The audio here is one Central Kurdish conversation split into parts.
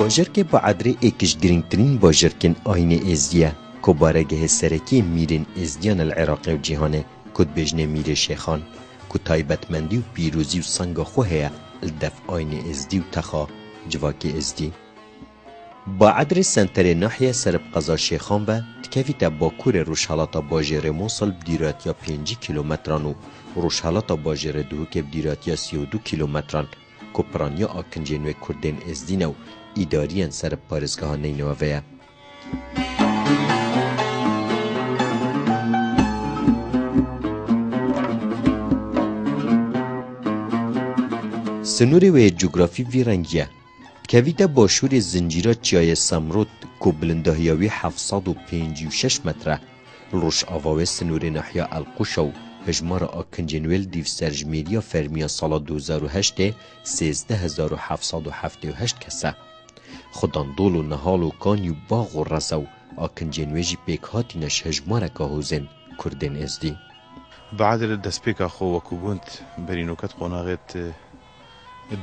باجرک بعدری اکش گرینگترین باجرکن آین ازدیه که بارگه سرکی میرین ازدیان العراق و جهانه کد بجنه میر شیخان که تایبتمندی و پیروزی و سنگا خوهه الدف آین ازدی و تخا جواک ازدی. بعدر سنتر ناحیه سرب قضا شیخان و تکفیت باکور روشحالات باجر موصل بدیراتیا 5 کیلومتران و روشحالات باجر دوک بدیراتیا 32 کیلومتران کپرانیا آکنجین و کردین ازدین و اداریان سرب پارزگاه نینوه. سنوری و جغرافی ویرنگیه کویده باشور زنجیرات چیای سمرود که بلندهیاوی 756 متره روش آواوه سنوری نحیا القوش و هجمار آکنجنویل دیو سرجمیریا فرمیا سالا 2008 13778 کسه خودان دول و نهال و کانی و باغ و رسه و آکنجنویجی پیک هاتینش هجمار که حوزن کردن ازدی. بعد دەستپێک خۆ وەکو بوونت بەرینۆکەت قۆناغێت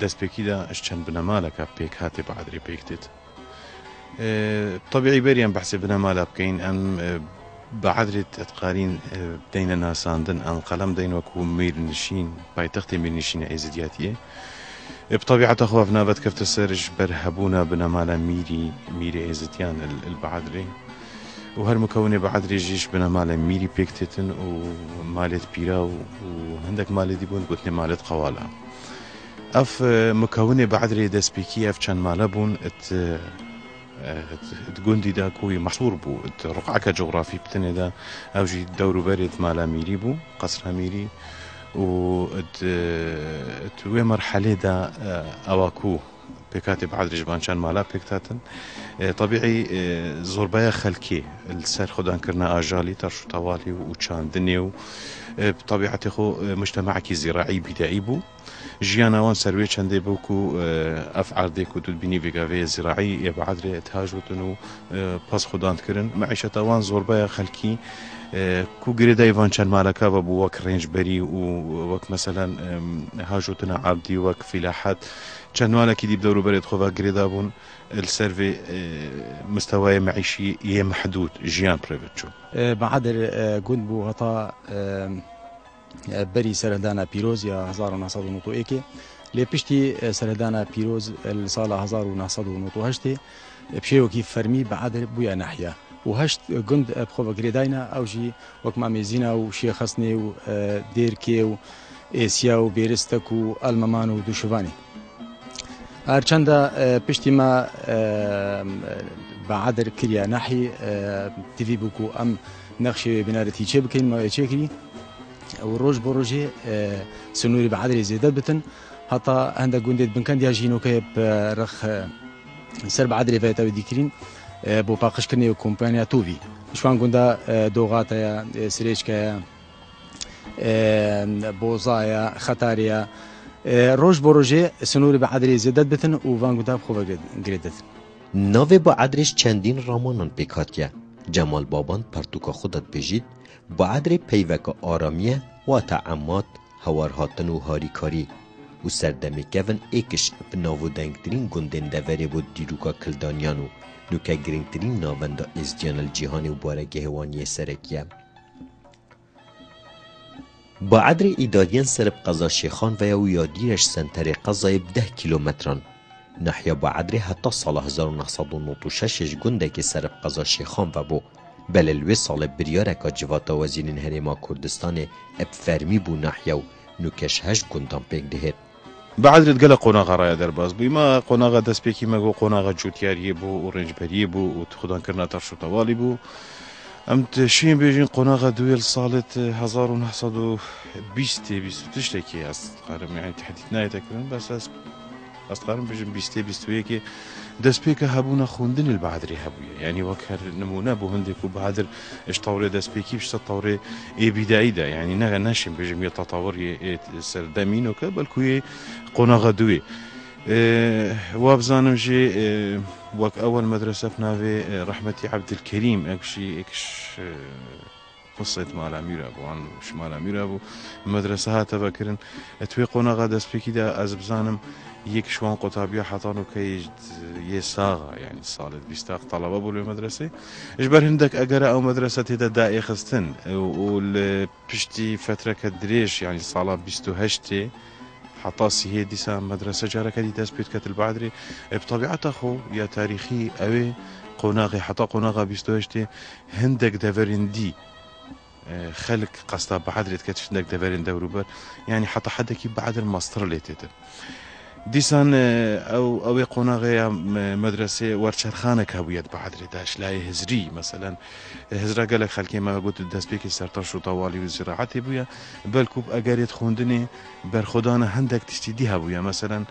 دەستپێکیدا ئەشچەند بنەمالەکە پێک هاتێ بەعادری پێکتێت طبیعی بەریان بەحسێ بنەمالە بکەین ئەم بەعادرێت ئەتقارین دەینە ناساندن ئەم قەلەم دەین وەکو میرنشین پایتەختی میرنشینە ئێزدیاتیە بطبيعة أخوة نابت كفت سرج برهبونا بنمالا ميري إيزتيان البعادري وهالمكونة بعدري جيش بنمالا ميري بيكتتن ومالت بيرا وهندك مالت ديبون قلتني مالت قوالا أف مكونة بعدري دسبيكي أف كان مالبون تقوندي دا كوي محصور بو رقعك جغرافي بتني دا أو جي دورو بريد مالا ميري بو قصرها ميري و توی مرحله دا اواکو پیکات بعد رجبانشان مالا پیکتاتن طبیعی زوربای خلکی السر خودان کرنا آجالی ترشو طوالی و چاندنی و بطبيعته خو مجتمعك زراعي بدائي بو جيانا وان سروي چنده بو كو افعال ديكو دود بيني فيغافي زراعي يبعد ري اتهاجوتنو باس خودان كرن معيشة وان زوربايا خلكي كو غريدا ايفان چن مالكا بو وك رينج بري وك مثلا هاجوتنا عبدي وك فلاحات چن مالكي دي بدورو بريد خوفا غريدا بون السيرفي مستوى معيشي محدود جيان بريفتشو بعدر قند بو غطاء بري سردانا بيروز يا 1991 لي بشتي سردانا بيروز الصالة 1998 بشيو كيف فرمي بعدر بويا ناحية وهشت قند بخوفا غريداينا او جي وك ماميزينا وشي خصني وديركي وإيسيا وبيرستك والممان ودوشوفاني هرچنده پشتی ما بعدر کریا ناحی تیوی بکو ام نقش بنارتی چه بکن ما چه کری و روز بروجه سنوری بعدر زیادت بتن حتی هنده گندید بنکن دیا جینو که برخ سر بعدر فایتا بدیکرین بو باقش کنی و کمپانیا تووی شوان گنده دوغاتا یا سریچکا بوزایا خطاریا روش بروجه سنوری بعدری زیادت بتن و وانگودا خوبه گریدت. ناوی بعدرش چندین رامانان پیکاتیه. جمال بابان پرتوکا خودت بجید بعدری پیوک آرامیه و تعمات هوارهاتن و هاریکاری و سردمی کون ایکش بناو دنگترین گندن دوری بود دیروکا کلدانیانو نوکه گرینگترین ناوندا ازدیان الجیهانی و بارگه هوانی سرکیه. بعدر ایدادین سرب قضا شیخان و یا یادیرش سنتر قضای 10 کیلومتران نحیا بعدر حتی سال 1996 گنده که سرب قضا شیخان و بو بللوی سال بریارکا جواتا وزیرین هرما کردستان اب فرمی بو نحیا و نوکش 8 گندان پیک دهید. بعدر تقل قناغة رايا درباز بو ما قناغة دسبيكي ما قناغة جوتياري بو ورنج بري بو وتخدان كرنا ترشو طوالي بو ام تشين بيجين قناغة دويل صالت 1920 تشتكي استقارم يعني تحديد ناية تكرن بس استقارم بيجين 20 دسبيكا هابونا خوندن البعدري هابويا يعني وكر نمونا بو هندك وبعدر اش طوري دسبيكي بش تطوري بدائي دا يعني ناشم بيجين يتطور سردامين وكبل كوي قناغة دوي وابزانم جي وك أول مدرسة في نافي رحمتي عبد الكريم اكش قصة مال أمير أبو عن شمال أمير أبو المدرسة هاتا بكرن توي قناغا دست بيكي دا أزبزانم يك شوان قطابية حطانو كي يساغا يعني صالت بيستاق طلبة بولو المدرسة إجبر هندك أقرأ أو مدرسة تدا دائي خستن والبشتي فترة كدريش يعني صالة بيستو هشتي حطاسي هي ديسان مدرسة جارة كدي دست بيت كتل بعدري بطبيعة أخو يا تاريخي أوي قناغي حتى قناغا بيستو هشتي هندك دافرين دي خلق قصدا بعدري تكتش هندك دافرين دوروبر يعني حتى حدكي بعد الماستر اللي تيتم ديسان او قناغي مدرسه ورشرخانه كهويت بعدري داش لاي هزري مثلا هزرا قالك خلكي ما قلت الدسبيكي سرطاش وطوالي والزراعه بويا بالكوب اجاريت خوندني برخدانه هندك تشتيديها بويا مثلا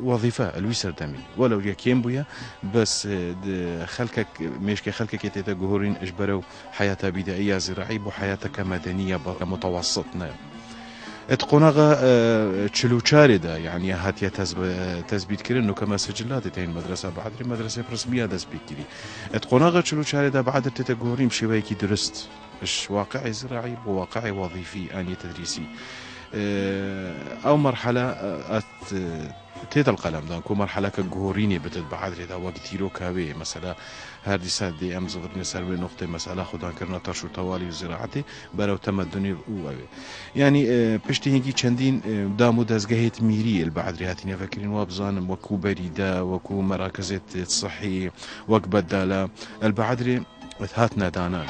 وظيفه الويسر دمي ولو يكيم بويا بس خلكك مشكي خلكك يتيتا جهورين اجبروا حياتها بدائيه زراعيه وحياتك مدنيه متوسطنا اتقناغا تشلوشاري دا يعني هاتيا تثبيت كري انه كما سجلات تين مدرسه بعدري مدرسه رسميه تثبيت كري اتقناغا تشلوشاري دا بعد تتغوري مشيويكي درست اش واقعي زراعي وواقعي وظيفي اني تدريسي او مرحله تيت القلم دا كو مرحله كجهوريني بتتبعدري دا وقت يرو كاوي مثلا هردي ساد دي ام زغرني سروي نقطه مساله خدان كرنا ترشو توالي وزراعتي برو تمدني اوي يعني بشتي هنجي چندين دامو دزگهيت ميري البعدري هاتين فكرين وابزان وكو بريده وكو مراكزات صحي وك بداله البعدري هاتنا دانا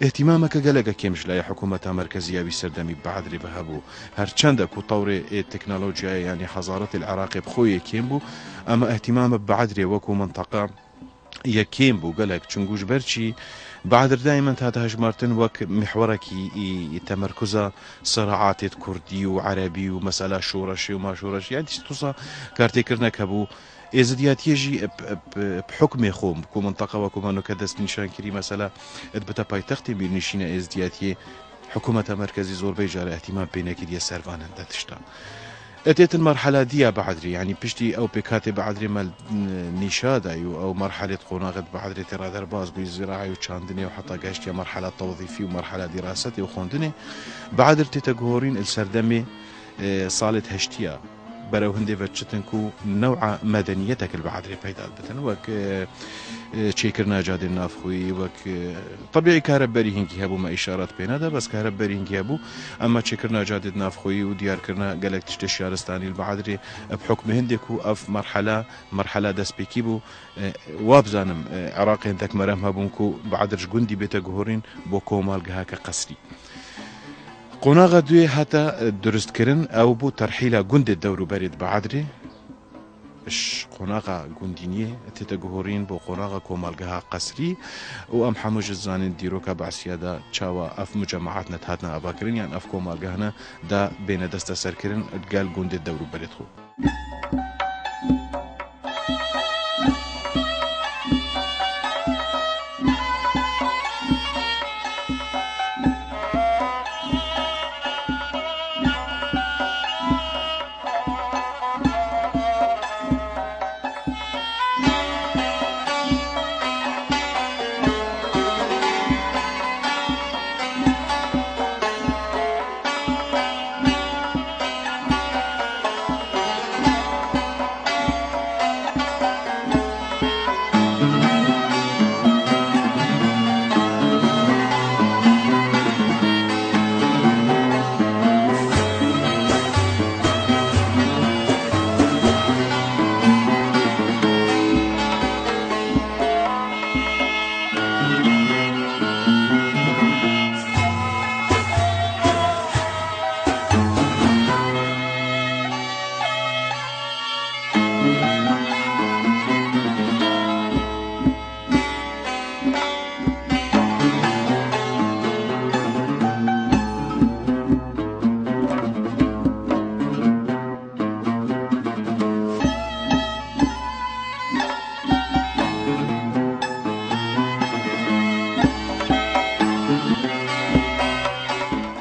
اهتمامك قلقا كيمش لا حكومة مركزية بسردمي بعدري بهبو هرچند كو طور التكنولوجيا يعني حضارة العراق بخوي كيمبو اما اهتمام بعدري وكو منطقة يكيمبو قلق چنگوش برچي بعدر دائما هذا هجمارتن وك محورك تمركز صراعات كردي وعربي ومسألة شورشي وما شورشي يعني توصى كارتيكرنا كبو ازديات يجي بحكم خوم كو منطقه وكو منو كدست نشان كري مثلا ادبتا بايتختي بيرنشينا ازدياتي حكومه مركزي زور بيجار اهتمام بينك دي سيرفان دتشتا اتيت المرحله دي بعدري يعني بشتي او بكاتب بعدري مال نشاده او مرحله قناغت بعدري ترى درباز بالزراعه وشاندني وحتى قاشتي مرحله توظيفي ومرحله دراستي وخوندني بعدر تتغورين السردمي صالت هشتيا برو هندي بتشتنكو نوع مدنيتك البعدري بيدات بتن وك تشيكرنا جاد النافخوي وك طبيعي كهرباري هنكي هبو ما اشارات بين هذا بس كهرباري هنكي هبو اما تشيكرنا جاد النافخوي وديار كرنا قالك تشتي شارستاني البعدري بحكم هندكو اف مرحله دس بيكيبو وابزانم عراقي هندك مرام هبونكو بعدرج جندي بيتغورين بو كومال هكا قسري قناغا دوی حتی درست کرن او بو ترحیل گند دورو برید بعدری قۆناغا گوندینیە تێتە گوهۆڕین بۆ قۆناغا کۆمەلگەها قەسری و ئەم هەمووش زانین دیرۆکە بەعسیادا چاوە ئەف مجەمەعات نەتهاتنە ئاباکردن یان ئەف کۆمەلگەهانە دا بێنە دەستە سەرکردن گەل گوندێت دەوروبەرێت خۆ.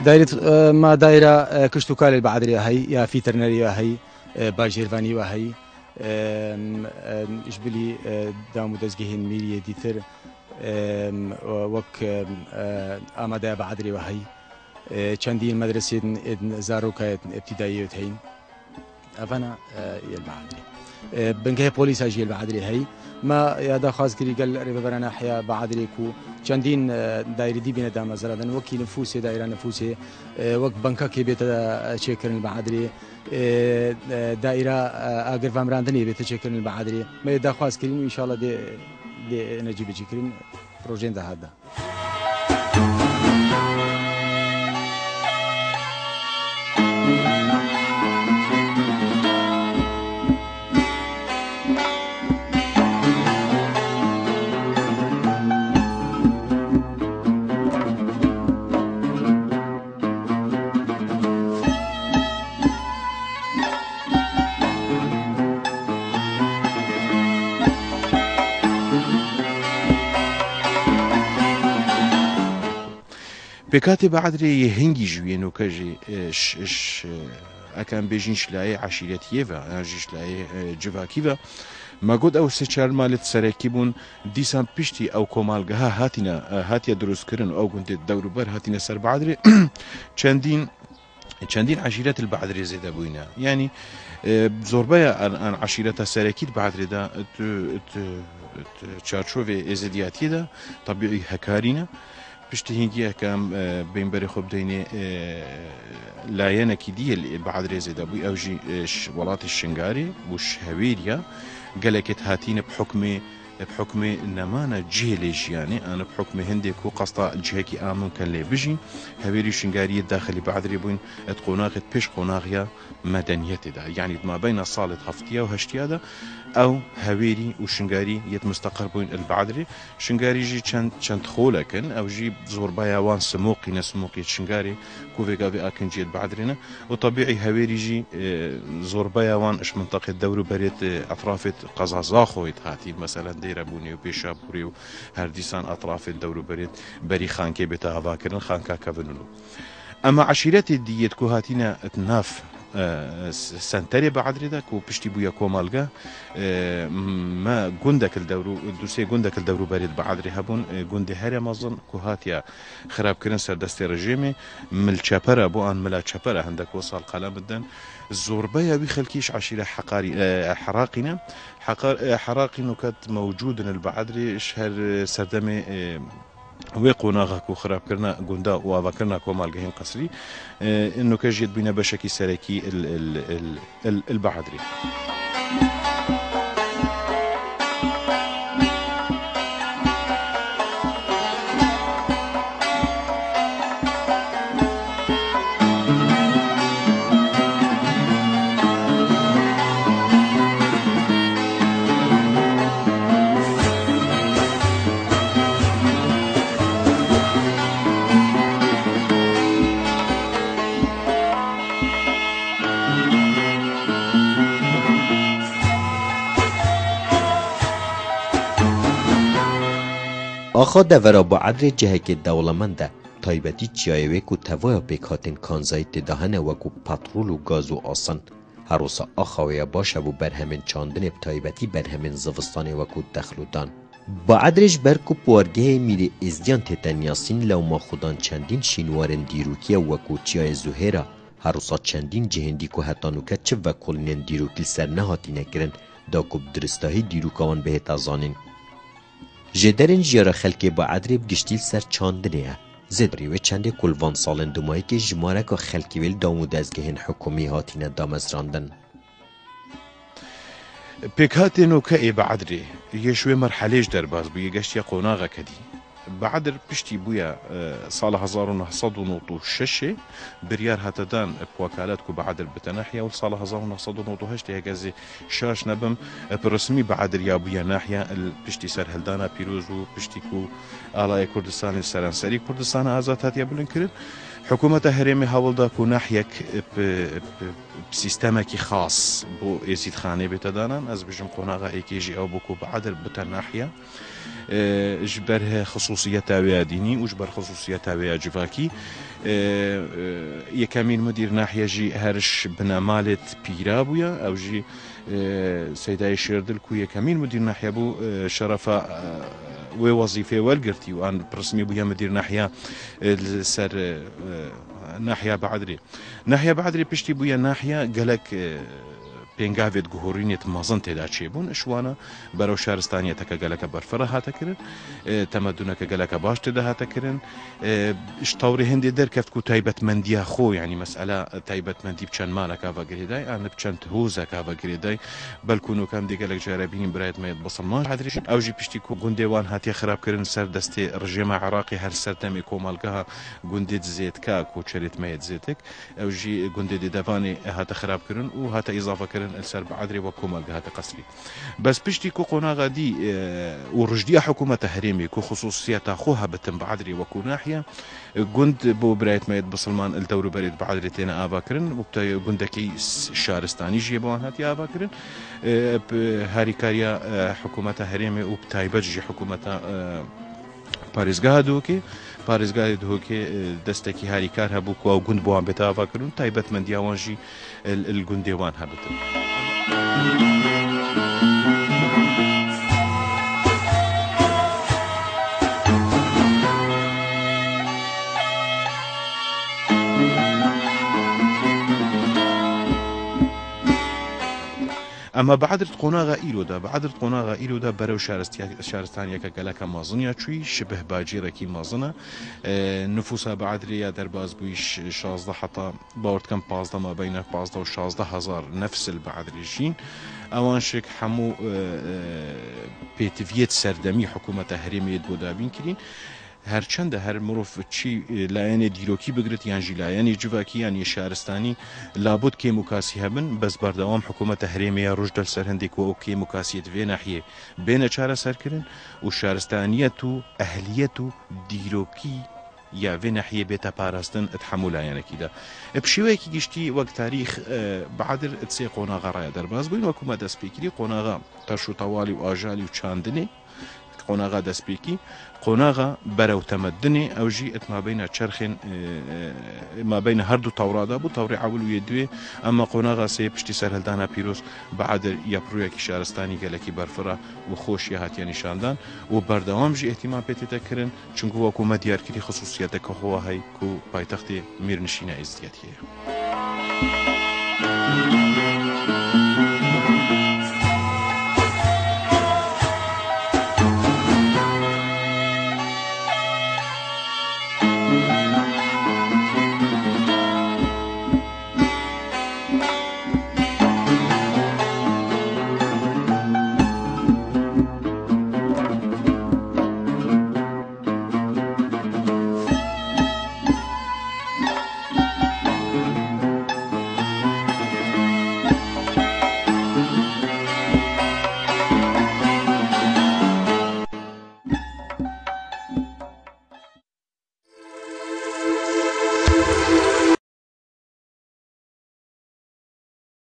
دايرة ما دايرة كشتوكال البعدرية هي يا فيترنرية هي باجيرفاني وهي إشبلي دامو دزجهين ميري ديتر وك آمادة بعدري وهي چندين مدرسة زاروكا ابتدائية هين أفنا البعدري بنكه بوليس هاجي البعدري هي ما يادا خاص كري قال ريبرنا حيا بعدري كو چندين دايري دي بين دام زرادن وكيل نفوسي دايره نفوسي وك بنكا كي بيت تشيكرن البعدري دائره اگر فامراندني بيت تشيكرن البعدري ما يادا خاص كري ان شاء الله دي نجيب تشيكرن بروجين ده هذا بكاتي بعدري يهنجي جوينو كاجي اش اكان بيجين شلاي عشيرتيفا اجي شلاي جواكيفا ما قد او سيچار مالت سركيبون ديسان بيشتي او كومالغها هاتيا دروس كرن او كنت دور بر هاتينا سر بعدري چندين عشيرات البعدري زيدا بوينا يعني زوربايا ان عشيرتها سركيت بعدري دا تشارشوفي ازدياتي دا طبيعي هكارينا پشتی هنگی کم بین بری خوب دینه لایه نکیدی بعد رزه دبوی اوجی ولات الشنگاری وش هویریا قالكت هاتين بحكم نمانا جهلش يعني انا بحكم هندي كو قصتا جهكي امن كان لي بيجي هبيري شنغاريه داخلي بعد ريبون تقوناغت بيش قوناغيا مدنيتي دا يعني ما بين صاله هفتيه وهشتياده او هويري وشنغاري يت مستقر بين البعدري شنغاري جي چند خولكن او جي زوربايا وان سموقي نسموقي شنغاري كوفيغافي اكن جي البعدرينا وطبيعي هويري جي زوربايا وان اش منطقه دورو بريت اطراف قزازاخو هاتي مثلا ديره بوني وبيشابوري وهرديسان اطراف الدورو بريت بري خان كي بتا افاكرن خان كافنلو اما عشيرتي ديت كو هاتينا اتناف سنتري بعدري دا كو بشتي بويا كومالغا ما جندك الدورو دوسي جندك الدورو بريد بعدري هبون جندي هري مازن كو هاتيا خراب كرن سر دستي رجيمي مل تشابرا بو ان ملا تشابرا عندك وصل قلم الدن الزوربيا بخلكيش عشيره حراقنا حراقي نكات موجود البعدري شهر سردمي ويقوناغا كو خراب كرنا جندا وافكرنا كومالغين قصري انه كجيت بينا بشكي سركي البعدري آخا دورا با عدر جهک دولمنده تایبتی چیایوه کو توایا بکاتین کانزایت دهنه وکو پترول و گاز و آسان هروسا آخاویا باشه و برهمین چاندن تایبتی برهمین زوستان وکو دخلودان با عدرش برکو پوارگه میره ازدیان تتنیاسین لو ما خودان چندین شینوارن دیروکیه وکو چیای زوهره هروسا چندین جهندی کو هتانوکه چه وکولنین دیروکیل سر نهاتی نکرن دا کب درستاهی دیروکاوان به تازانین جدرن جیارا خلکه با عدرب گشتیل سر چاندنه زدری و چند کلوان سالن دومایی که جماره که خلکی ویل دامود از گهن حکومی هاتین دامز راندن پیکاتینو که ای با عدری یه شوی مرحلهش در باز بو یه گشتی قوناغا کدی بعد پشتی بویا سال 1996 بريار هتدان بوكالاتكو بعد بتناحية وسال 1998 هكذا شاش نبم برسمي بعد ريابويا ناحية بشتي سر هلدانا بيروزو بشتيكو آلاي كردستان السرانسري كردستان آزاد هاتيا بلنكرن حكومة هرمي هاولدا كو ناحيك بسيستمكي خاص بو يزيد خاني بتدانا از بجم قناغا ايكيجي او بوكو بعد بتناحية جبر خصوصيتها ويا ديني وجبر خصوصيتها ويا جفاكي يكمين مدير ناحية جي هرش بنا مالت بيرابويا او جي سيداي شيردل كو يكمين مدير ناحية بو شرفة ووظيفة والقرتي وان برسمي بويا مدير ناحية سر ناحية بعدري بشتي بويا ناحية قالك پێنگاوێت گوهۆڕینێت مەزن تێدا چێبوون شوانە بەرەو شارستانیەتەکە گەلەکە بەرفرە هاتەکردن تەمەدونەکە گەلەکە باش تێدا هاتەکردن شتاوری هەندێ دەرکەفت و تایبەتمەندیە خۆ ینی مەسئلە تایبەتمەندی بچەند مالەکە بەگرێدای ئەنە بچەند هۆزەکە بەگرێدای بەلکوونەکەم دیگەلێک جارە بینیم برایەتمەیەت بەسەڵمان حەدرێش ئەوژی پشتی گوندێوان هاتیە خراپکردن سەر دەستێ ڕژێمە عێراقی هەر سەردەمی کۆمەڵگەها گوندێت زێتکە کۆچەرێتمەیەت زێتێک ئەوژی گوندێ دەدەوانێ هاتە خراپکردن و هاتە ئیزافەکردن السر بعدري وكوما هذا قصري بس بشتي كو قناغا دي ورجدي حكومة هريمي كو خصوصيات اخوها بتم بعدري وكو ناحية قند بو برايت ميت بسلمان الدور بريد بعدري تينا اباكرن وبتا قندكي شارستاني جيبوان هاتي اباكرن هاريكاريا حكومة هريمي وبتايبجي حكومة پارێزگا دۆکێ دەستێکی هاریکار هەبوو و گوند بۆوان بێتاڤاکردن تایبەتمەندیاوانژی گوندێوان هەبتن. اما بعدرت قناغا إيلودا برو شارستانيا كجلك مازنيا شوي شبه باجيرة كي مازنة نفوسها بعدريا درباز بويش 16 حتى باورد كم 15 ما بين 15 و 16,000 نفس البعدريجين اوان شك حمو بيتفيت سردمي حكومة هرمية بودابين كرين هرچند هر مروف چی لایەنێ دیرۆکی بگرێت یانژی لایەنی جوواکی یان شارستانی لابد کێ موکاسی هەبن بەس بەردەوام حکوومەتە هەرێمیە ڕژدە سەر هەندێک و ئەو کێ موکاسیت وێ ناحیێ بێنە چارە سەرکردن و شارستانیەت و ئەهلیەت و دیرۆکی یا وێ ناحیێ بێتە پاراستن هەموو لایەنێکیدا بشێوەیەکی گشتی وەک تاریخ بعدر سێ قۆناغا ڕایە دەرباز بووین وەکومە دەستپێکری قۆناغا تەش و تەواڵی و ئاژالی و چاندنێ قۆناغا دەستپێکی قۆناغا بەرەو تەمەدنێ ئەوژی ما بینە چرخێن ما بینە هەردوو تەوڕادا بوو تەوڕی عەول و یەدوێ ئەمە قۆناغا سێ پشتی سەر هەلدانا پیرۆز بەعادر یەپڕوویەکی شارستانی گەلێکی بەرفرە و خۆشیە هاتیە نیشاندان و بەردەوامژی ئێتیما پێتێتەکردن چونکە وەکومە دیارکردی خصوصیەتەکە خۆوە هەی و پایتەختی میرنشینە ئێزدیەت هەیە.